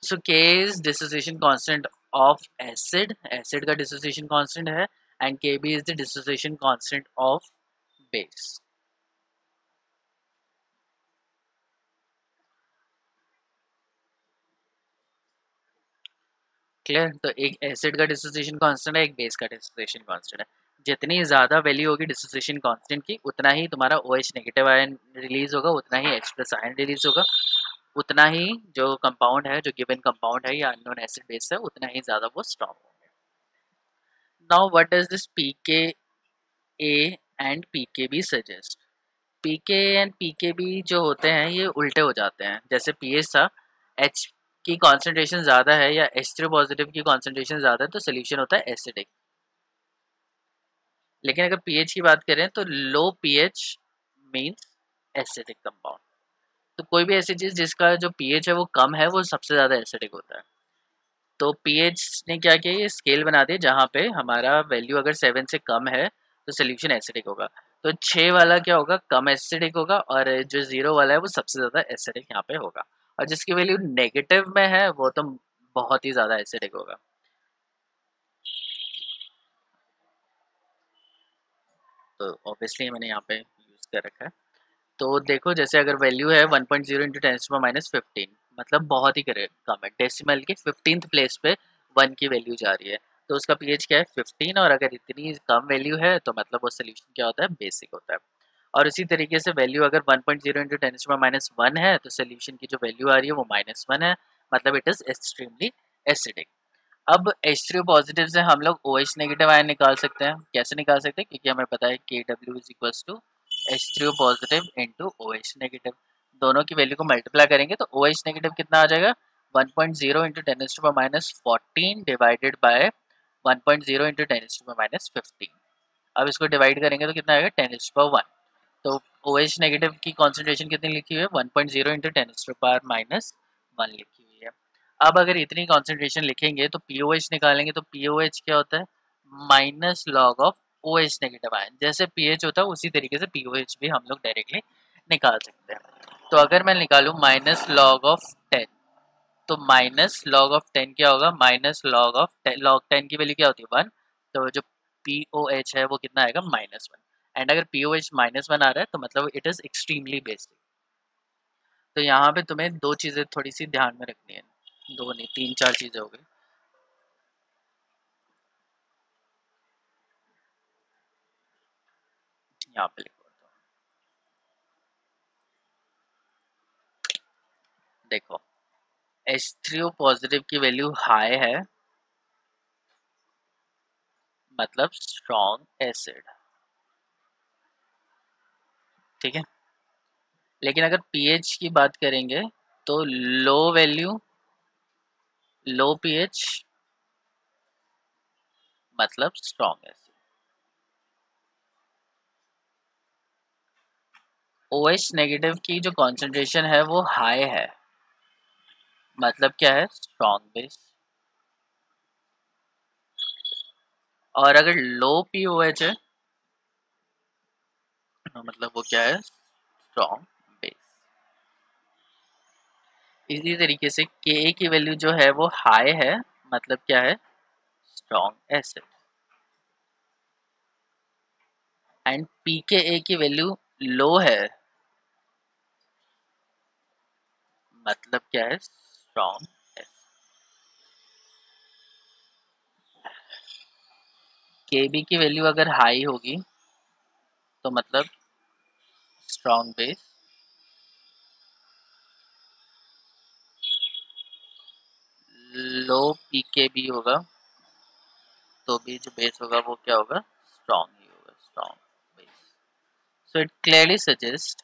So K is dissociation constant of acid, acid का डिसोसिएशन कांस्टेंट है, and K B is the dissociation constant of base. Clear? तो एक एसिड का डिसोसिएशन कांस्टेंट है, एक बेस का डिसोसिएशन कांस्टेंट है। जितनी ज़्यादा वैल्यू होगी डिसोसिएशन कांस्टेंट की उतना ही तुम्हारा OH नेगेटिव आयन रिलीज होगा, उतना ही H प्लस आयन रिलीज होगा, उतना ही जो कंपाउंड है, जो गिवन कंपाउंड है या अननोन एसिड बेस है, उतना ही ज़्यादा वो स्ट्रॉन्ग होंगे। Now what does this pKa and pKb suggest? P K and P K B जो होते हैं ये उल्टे हो जाते हैं। जैसे पीएच था, एच की कॉन्सेंट्रेशन ज़्यादा है या H3 पॉजिटिव की कॉन्सेंट्रेशन ज़्यादा है तो सोल्यूशन होता है एसिडिक। लेकिन अगर पीएच की बात करें तो लो पीएच मीन्स एसिडिक कंपाउंड। तो कोई भी ऐसी चीज़ जिसका जो पीएच है वो कम है वो सबसे ज़्यादा एसिडिक होता है। तो पीएच ने क्या किया, ये स्केल बना दिया जहाँ पे हमारा वैल्यू अगर 7 से कम है तो सोल्यूशन एसिडिक होगा। तो 6 वाला क्या होगा, कम एसिडिक होगा, और जो 0 वाला है वो सबसे ज़्यादा एसिडिक यहाँ पे होगा, और जिसकी वैल्यू नेगेटिव में है वो तो बहुत ही ज़्यादा एसिडिक होगा। तो ऑब्वियसली मैंने यहाँ पे यूज़ कर रखा है। तो देखो जैसे अगर वैल्यू है 1.0 इंटू 10⁻15 मतलब बहुत ही कम है, डेसिमल के 15th प्लेस पे 1 की वैल्यू जा रही है, तो उसका पीएच क्या है 15, और अगर इतनी कम वैल्यू है तो मतलब वो सोल्यूशन क्या होता है, बेसिक होता है। और इसी तरीके से वैल्यू अगर 1.0 इंटू 10⁻1 है तो सोल्यूशन की जो वैल्यू आ रही है वो -1 है, मतलब इट इज़ एक्सट्रीमली एसिडिक। अब H3 पॉजिटिव से हम लोग OH नेगेटिव आयन निकाल सकते हैं। कैसे निकाल सकते हैं, क्योंकि हमें पता है KW is equals to H3 positive into OH negative. दोनों की वैल्यू को मल्टीप्लाई करेंगे तो OH नेगेटिव कितना आ जाएगा, 1.0 इंटू 10⁻14 डिवाइडेड बाय 1.0 इंटू 10⁻15। अब इसको डिवाइड करेंगे तो कितना आएगा, 10⁻1। तो OH नेगेटिव की कॉन्सेंट्रेशन कितनी लिखी हुई है, 1.0 इंटू 10⁻1 लिखी हुई है। अब अगर इतनी कॉन्सेंट्रेशन लिखेंगे तो POH निकालेंगे तो POH क्या होता है, माइनस log of OH negative ion. जैसे pH होता है उसी तरीके से POH भी हम लोग डायरेक्टली निकाल सकते हैं। तो अगर मैं निकालूं माइनस लॉग ऑफ 10, तो माइनस लॉग ऑफ 10 क्या होगा, माइनस लॉग ऑफ लॉग 10 की वैल्यू क्या होती है 1, तो जो POH है वो कितना आएगा, -1। एंड अगर POH -1 आ रहा है तो मतलब इट इज़ एक्सट्रीमली बेसिक। तो यहाँ पे तुम्हें दो चीज़ें थोड़ी सी ध्यान में रखनी है, दो नहीं 3-4 चीज़ें हो गई। यहाँ पे लिखो, देखो H3O पॉजिटिव की वैल्यू हाई है मतलब स्ट्रॉन्ग एसिड। ठीक है, लेकिन अगर पीएच की बात करेंगे तो लो वैल्यू, लो पीएच मतलब स्ट्रॉन्ग एसिड। OH नेगेटिव की जो कॉन्सेंट्रेशन है वो हाई है, मतलब क्या है, स्ट्रॉन्ग बेस। और अगर लो पीओएच है तो मतलब वो क्या है, स्ट्रॉन्ग बेस। इसी तरीके से के की वैल्यू जो है वो हाई है, मतलब क्या है, स्ट्रॉन्ग एसिड। एंड पीके की वैल्यू लो है, मतलब क्या है, स्ट्रॉन्ग एसिड। केबी की वैल्यू अगर हाई होगी तो मतलब स्ट्रॉन्ग बेस। लो पीकेबी होगा तो भी जो बेस होगा वो क्या होगा, स्ट्रॉन्ग ही होगा, strong base. So it clearly suggest,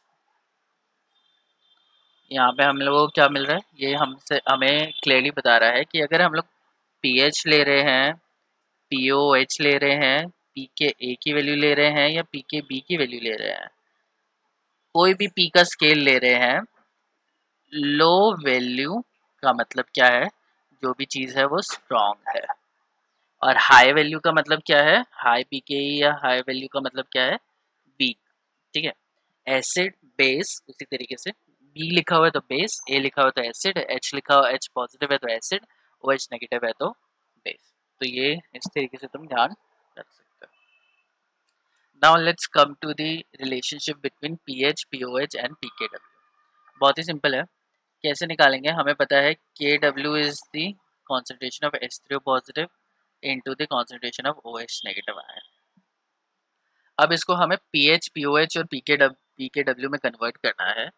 यहाँ पे हम लोगों को क्या मिल रहा है, ये हमसे हमें क्लियरली बता रहा है कि अगर हम लोग पीएच ले रहे हैं, पीओएच ले रहे हैं, पीके ए की वैल्यू ले रहे हैं या पीके बी की वैल्यू ले रहे हैं, कोई भी पी का स्केल ले रहे हैं, लो वैल्यू का मतलब क्या है, जो भी चीज़ है वो स्ट्रॉन्ग है। और हाई वैल्यू का मतलब क्या है, हाई पीके या हाई वैल्यू का मतलब क्या है, वीक। ठीक है, एसिड बेस उसी तरीके से, बी लिखा हुआ है तो बेस, ए लिखा हुआ है तो एसिड, एच लिखा हुआ, एच पॉजिटिव है तो एसिड, ओ एच नेगेटिव है तो बेस। तो ये इस तरीके से तुम ध्यान रख सकते हो। Now let's come to the relationship between pH, pOH and पीकेडब्ल्यू। बहुत ही सिंपल है, कैसे निकालेंगे, हमें पता है के W is the concentration of H3O positive into the concentration of OH negative ion. अब इसको हमें पीएच, पीओएच और पीकेडब्ल्यू में कन्वर्ट करना है।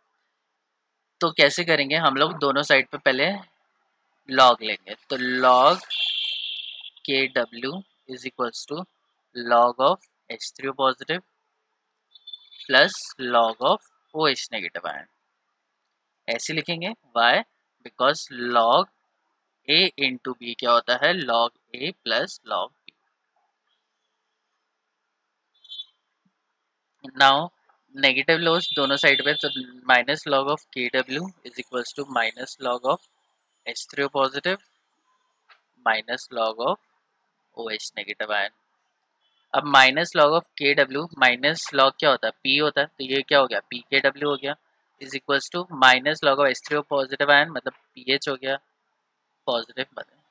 तो कैसे करेंगे, हम लोग दोनों साइड पे पहले लॉग लेंगे, तो log K W is equals to log of H3O positive plus log of OH negative ion. ऐसे लिखेंगे, why, because log A into B क्या होता है, log A plus log B. Now negative logs दोनों side पे, तो minus log of K W is equals to minus log of H3O positive minus log of OH negative ion. अब minus log of K W, minus log क्या होता है, P होता है, तो ये क्या हो गया, पी के डब्ल्यू हो गया, is equals to minus log of H3O positive ion, मतलब पी एच हो गया पॉजिटिव बने।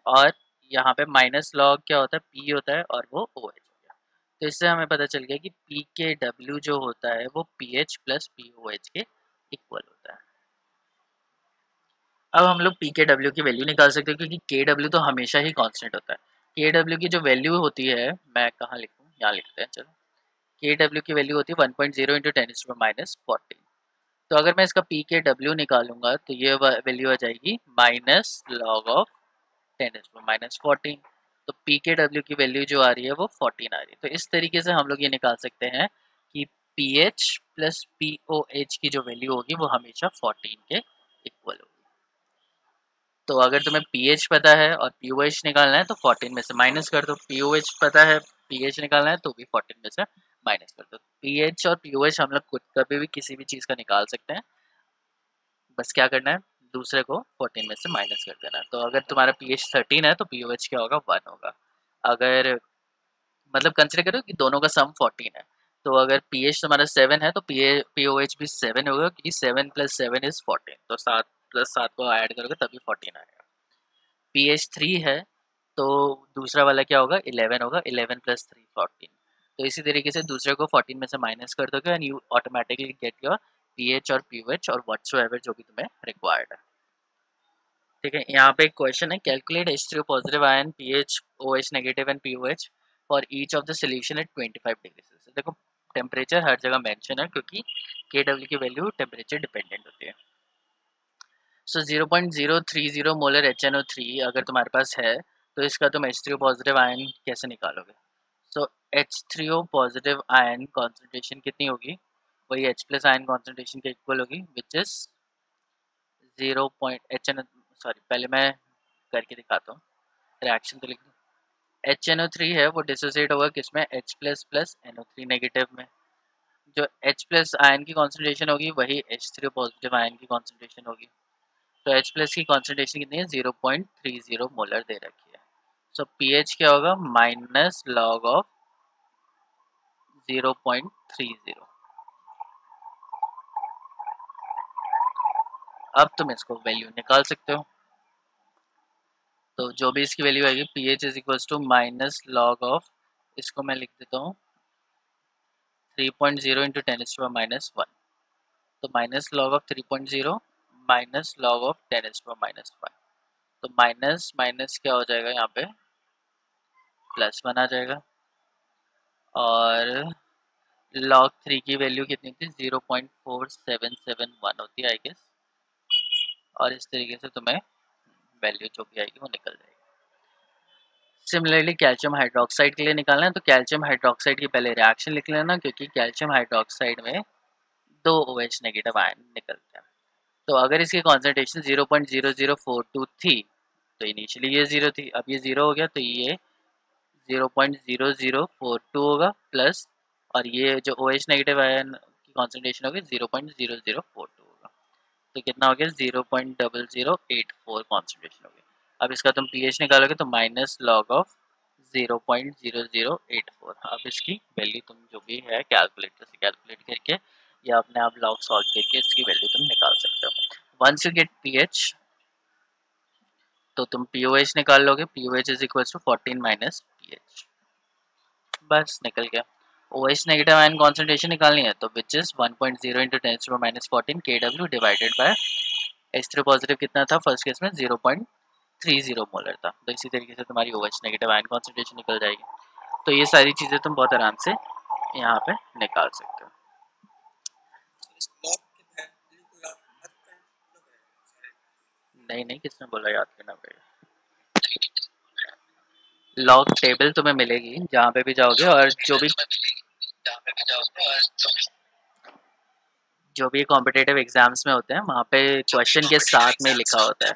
और यहाँ पे माइनस लॉग क्या होता है, पी होता है और वो ओ एच हो गया। तो इससे हमें पता चल गया कि पी के डब्ल्यू जो होता है वो P H plus P O H के इक्वल होता है। अब हम लोग पी के डब्ल्यू की वैल्यू निकाल सकते हैं, क्योंकि के डब्ल्यू तो हमेशा ही कांस्टेंट होता है। के डब्ल्यू की जो वैल्यू होती है, मैं कहाँ लिखूँ, यहाँ लिखते हैं चलो, के डब्ल्यू की वैल्यू होती है 1.0 इंटू 10⁻⁻⁴। तो अगर मैं इसका पी के डब्ल्यू निकालूंगा तो ये वैल्यू आ जाएगी माइनस लॉग ऑफ 10⁻⁴। तो पी के डब्ल्यू की वैल्यू जो आ रही है वो 14 आ रही है। तो इस तरीके से हम लोग ये निकाल सकते हैं कि P H plus P O H की जो वैल्यू होगी वो हमेशा 14 के इक्वल होगी। तो अगर तुम्हें पीएच पता है और पीओएच निकालना है तो 14 में से माइनस कर दो, पीओएच पता है पीएच निकालना है तो भी 14 में से माइनस कर दो। पीएच और पीओएच हम लोग खुद कभी भी किसी भी चीज़ का निकाल सकते हैं, बस क्या करना है, दूसरे को 14 में से माइनस कर देना। तो अगर तुम्हारा पीएच 13 है तो पीओएच क्या होगा, 1 होगा। अगर मतलब कंसिडर करो कि दोनों का सम 14 है, तो अगर पीएच तुम्हारा 7 है तो पीओएच भी 7 होगा, क्योंकि 7 + 7 = 14, तो 7 + 7 को ऐड करोगे तभी 14 आएगा। पीएच 3 है तो दूसरा वाला क्या होगा, 11 होगा, 11 + 3 14। तो इसी तरीके से दूसरे को 14 में से माइनस कर दोगे and you automatically get your pH और पीओएच और व्हाटसोएवर जो भी तुम्हें रिक्वायर्ड है। ठीक है, यहाँ पे एक क्वेश्चन है, calculate H3O positive ion, pH, OH negative and pOH for each of the solution at 25 degree Celsius. देखो टेम्परेचर हर जगह मेंशन है, क्योंकि KW की वैल्यू टेम्परेचर डिपेंडेंट होती है। सो 0.030 मोलर HNO3 अगर तुम्हारे पास है तो इसका तुम H3O पॉजिटिव आयन कैसे निकालोगे। सो H3O पॉजिटिव आयन कॉन्सेंट्रेशन कितनी होगी, वही H प्लस आयन कॉन्सेंट्रेशन के इक्वल होगी, विच इज 0. HNO, सॉरी पहले मैं करके दिखाता हूँ, रिएक्शन तो लिख दूँ। HNO3 है वो डिसोसिएट होगा किसमें, H plus plus NO3 negative में। जो H प्लस आयन की कॉन्सेंट्रेशन होगी वही H3O पॉजिटिव आयन की कॉन्सेंट्रेशन होगी। तो H प्लस की कॉन्सेंट्रेशन कितनी है, 0.30 मोलर दे रखी है। सो पीएच क्या होगा, माइनस लॉग ऑफ 0.30। अब तुम इसको वैल्यू निकाल सकते हो। तो जो भी इसकी वैल्यू आएगी, P H is equals to minus log of, इसको मैं लिख देता हूँ 3.0 इंटू 10⁻⁻1। तो minus log of 3.0 minus log of 10⁻⁻1। तो माइनस माइनस क्या हो जाएगा, यहाँ पे +1 आ जाएगा। और लॉग 3 की वैल्यू कितनी थी, 0.4771 होती है आई गेस। और इस तरीके से तुम्हें वैल्यू जो भी आएगी वो निकल जाएगी। सिमिलरली कैल्शियम हाइड्रोक्साइड के लिए निकालना है, तो कैल्शियम हाइड्रोक्साइड की पहले रिएक्शन लिख लेना, क्योंकि कैल्शियम हाइड्रोक्साइड में 2 OH नेगेटिव आयन निकलते हैं। तो अगर इसकी कॉन्सेंट्रेशन 0.0042 थी तो इनिशियली ये 0 थी, अब ये 0 हो गया, तो ये 0.0042 होगा प्लस, और ये जो OH नेगेटिव आयन की कॉन्सेंट्रेशन होगी 0.0042 होगा। तो कितना हो गया, 0.0084 कॉन्सेंट्रेशन हो गया। अब इसका तुम पीएच निकालोगे तो माइनस लॉग ऑफ 0.0084। अब इसकी वैल्यू तुम जो भी है कैलकुलेटर से कैलकुलेट करके या अपने आप लॉग सॉल्व करके इसकी वैल्यू तुम निकाल सकते हो। वंस यू गेट पीएच तो तुम पीओएच निकाल लोगे, P O H is equal to 14 minus P H. बस निकल गया। OH नेगेटिव आयन कॉन्सेंट्रेशन निकालनी है, तो which is 1.0 into 10⁻⁻14 kW divided by H3 positive कितना था फर्स्ट केस में, 0.30 मोलर था। तो इसी तरीके से तुम्हारी OH नेगेटिव आयन कॉन्सेंट्रेशन निकल जाएगी। तो ये सारी चीज़ें तुम बहुत आराम से यहाँ पे निकाल सकते हो। नहीं नहीं, किसने बोला याद करना पड़ेगा। लॉग टेबल तुम्हें मिलेगी जहाँ पे भी जाओगे, और जो भी कॉम्पिटेटिव एग्जाम्स में होते हैं वहाँ पे क्वेश्चन के साथ में लिखा होता है।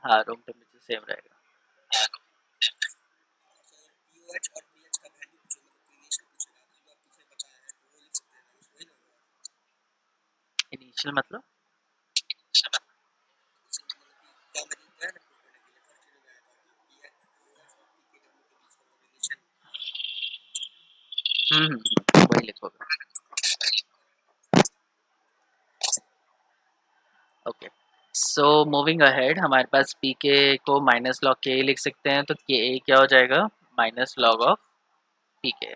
हाँ, रूम टेम्परेचर सेम रहेगा। इनिशियल मतलब वही लिखोगे। ओके, सो मूविंग अहेड, हमारे पास पी के को माइनस लॉग के लिख सकते हैं, तो के क्या हो जाएगा, माइनस लॉग ऑफ पी के।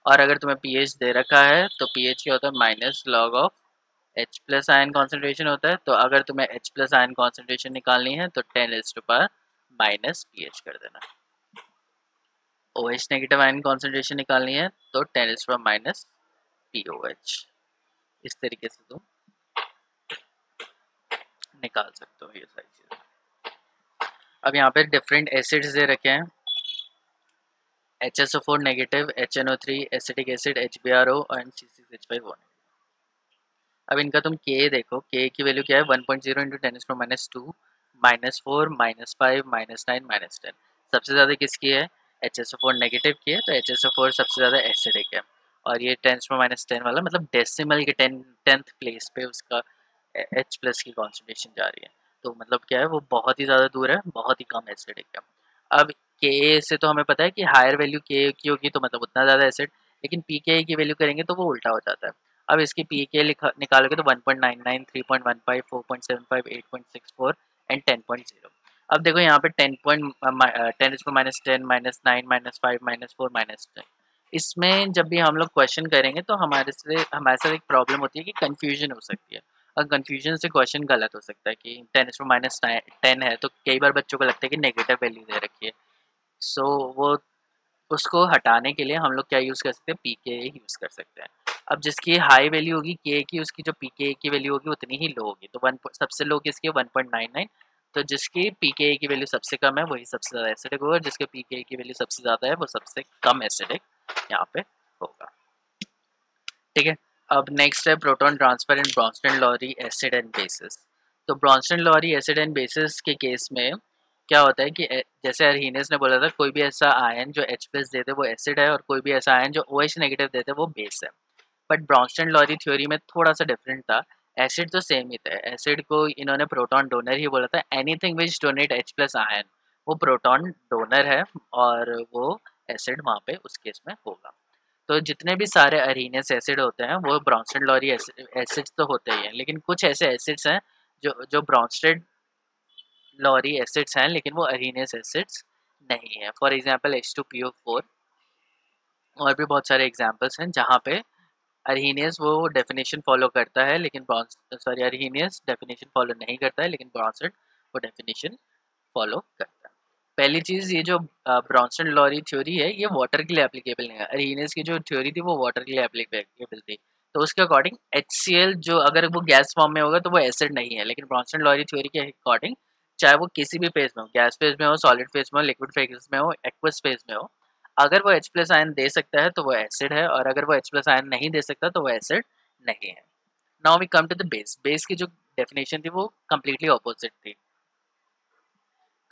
और अगर तुम्हें पी एच दे रखा है तो पी एच क्या होता है, माइनस log of H plus ion concentration होता है। तो अगर तुम्हें H प्लस आयन कॉन्सेंट्रेशन निकालनी है तो 10⁻⁻ पी एच कर देना। OH नेगेटिव आयन कॉन्सेंट्रेशन निकालनी है तो 10⁻⁻ POH। इस तरीके से तुम निकाल सकते हो ये सारी चीज़ें। अब यहाँ पे डिफरेंट एसिड्स दे रखे हैं, HSO4 negative, HNO3, acetic acid, HBRO and C6H5O। अब इनका तुम के देखो, के की वैल्यू क्या है, 1.0 इंटू 10⁻⁻2 -4 -5 -9 -10। सबसे ज़्यादा किसकी है, HSO4 नेगेटिव की है, तो HSO4 सबसे ज़्यादा एसिडिक है। और ये 10⁻10 वाला मतलब डेसिमल के 10th प्लेस पे उसका H प्लस की कॉन्सेंट्रेशन जा रही है। तो मतलब क्या है, वो बहुत ही ज़्यादा दूर है, बहुत ही कम एसिडिक है। अब के से तो हमें पता है कि हायर वैल्यू के की होगी तो मतलब उतना ज़्यादा एसिड, लेकिन पी के की वैल्यू करेंगे तो वो उल्टा हो जाता है। अब इसकी पी के निकालोगे तो 1.99, 3.15, 4.75, 8.64 एंड 10.0। अब देखो यहाँ पे 10 -10 -9 -5 -4 इसमें जब भी हम लोग क्वेश्चन करेंगे तो हमारे साथ एक प्रॉब्लम होती है कि कंफ्यूजन हो सकती है, और कंफ्यूजन से क्वेश्चन गलत हो सकता है कि 10 है तो कई बार बच्चों को लगता है कि नेगेटिव वैल्यू दे रखी है। सो वो उसको हटाने के लिए हम लोग क्या यूज़ कर सकते हैं, पी के यूज़ कर सकते हैं। अब जिसकी हाई वैल्यू होगी के की, उसकी जो पी के की वैल्यू होगी उतनी ही लो होगी। तो सबसे लो किसकी, 1.99। तो जिसकी पी के की वैल्यू सबसे कम है वही सबसे ज़्यादा एसिडिक होगा, जिसके पी के की वैल्यू सबसे ज़्यादा है वो सबसे कम एसिडिक यहाँ पे होगा। ठीक है, अब नेक्स्ट है proton transfer in Bronsted Lowry acid and bases. तो ब्रॉन्स्टन-लॉरी एसिड एंड बेसिस के केस में क्या होता है कि जैसे अरहीनेस ने बोला था, कोई भी ऐसा आयन जो H प्लस दे दे वो एसिड है, और कोई भी ऐसा आयन जो OH नेगेटिव दे दे वो बेस है। बट ब्रॉन्स्टन-लॉरी थ्योरी में थोड़ा सा डिफरेंट था, एसिड तो सेम ही था, एसिड को इन्होंने प्रोटॉन डोनर ही बोला था। एनीथिंग विच डोनेट H प्लस आयन वो प्रोटॉन डोनर है और वो एसिड वहाँ पे उस केस में होगा। तो जितने भी सारे अरीनियस एसिड होते हैं वो ब्रॉन्स्टेड लॉरी एसिड्स तो होते ही हैं, लेकिन कुछ ऐसे एसिड्स हैं जो ब्रॉन्स्टेड लॉरी एसिड्स हैं लेकिन वो अरीनियस एसिड्स नहीं है। फॉर एग्जांपल H2PO4 और भी बहुत सारे एग्जांपल्स हैं जहाँ पे अरहीनियस वो डेफिनेशन फॉलो करता है लेकिन अरहीनियस डेफिनेशन फॉलो नहीं करता है, लेकिन ब्रॉन्स्टेड वो डेफिनेशन फॉलो करता है। पहली चीज़, ये जो ब्रॉन्स्टन लॉरी थ्योरी है ये वाटर के लिए एप्लीकेबल नहीं है। अरहीनियस की जो थ्योरी थी वो वाटर के लिए एप्लीकेबल थी, तो उसके अकॉर्डिंग HCl जो अगर वो गैस फॉर्म में होगा तो वो एसिड नहीं है, लेकिन ब्रॉन्स्टन लॉरी थ्योरी के अकॉर्डिंग चाहे वो किसी भी फेज में हो, गैस फेज में हो, सॉलिड फेज में हो, लिक्विड फेज में हो, एक्वस फेज में हो, अगर वो H प्लस आयन दे सकता है तो वो एसिड है, और अगर वो H प्लस आयन नहीं दे सकता तो वो एसिड नहीं है। Now we come to the base. Base की जो डेफिनेशन थी वो कम्प्लीटली ऑपोजिट थी।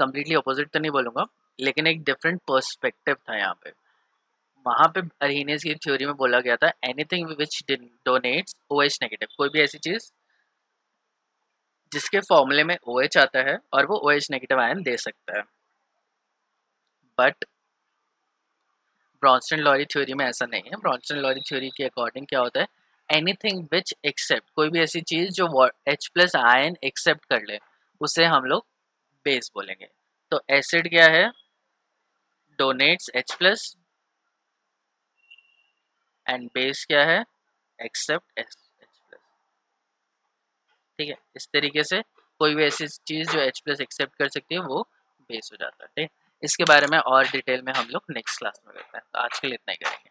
कम्प्लीटली ऑपोजिट तो नहीं बोलूँगा, लेकिन एक डिफरेंट पर्सपेक्टिव था यहाँ पे। वहाँ पे अरहीनियस की थ्योरी में बोला गया था anything which donates OH negative, कोई भी ऐसी चीज़ जिसके फॉर्मूले में OH आता है और वो OH नेगेटिव आयन दे सकता है। बट ब्रॉन्स्टन लॉरी थ्योरी में ऐसा नहीं है। ब्रॉन्स्टन लॉरी थ्योरी के अकॉर्डिंग क्या होता है, एनीथिंग विच एक्सेप्ट, कोई भी ऐसी चीज़ जो H प्लस आयन एक्सेप्ट कर ले उसे हम लोग बेस बोलेंगे। तो एसिड क्या है, donates H plus, and base क्या है, एक्सेप्ट H प्लस। ठीक है, इस तरीके से कोई भी ऐसी चीज़ जो H प्लस एक्सेप्ट कर सकती है वो बेस हो जाता है। ठीक है, इसके बारे में और डिटेल में हम लोग नेक्स्ट क्लास में करते हैं। तो आज के लिए इतना ही करेंगे।